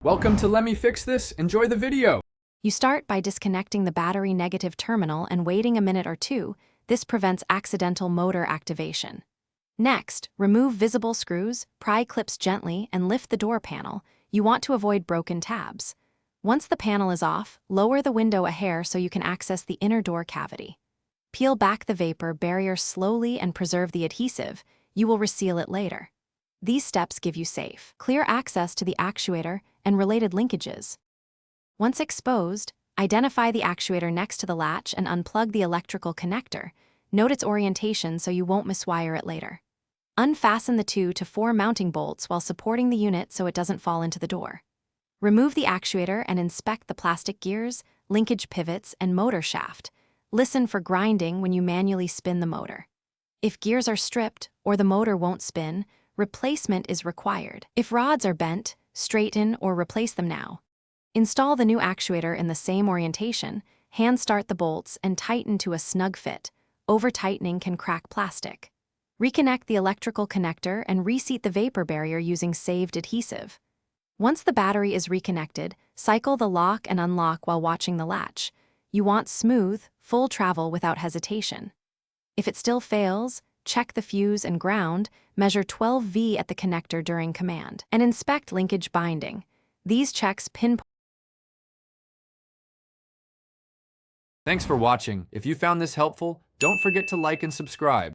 Welcome to Let Me Fix This. Enjoy the video. You start by disconnecting the battery negative terminal and waiting a minute or two. This prevents accidental motor activation. Next, remove visible screws, pry clips gently, and lift the door panel. You want to avoid broken tabs. Once the panel is off, lower the window a hair so you can access the inner door cavity. Peel back the vapor barrier slowly and preserve the adhesive. You will reseal it later. These steps give you safe, clear access to the actuator and related linkages. Once exposed, identify the actuator next to the latch and unplug the electrical connector. Note its orientation so you won't miswire it later. Unfasten the 2 to 4 mounting bolts while supporting the unit so it doesn't fall into the door. Remove the actuator and inspect the plastic gears, linkage pivots, and motor shaft. Listen for grinding when you manually spin the motor. If gears are stripped or the motor won't spin, replacement is required. If rods are bent, straighten or replace them now. Install the new actuator in the same orientation, hand start the bolts, and tighten to a snug fit. Over-tightening can crack plastic. Reconnect the electrical connector and reseat the vapor barrier using saved adhesive. Once the battery is reconnected, cycle the lock and unlock while watching the latch. You want smooth, full travel without hesitation. If it still fails, check the fuse and ground, measure 12V at the connector during command, and inspect linkage binding. These checks pinpoint. Thanks for watching. If you found this helpful, don't forget to like and subscribe.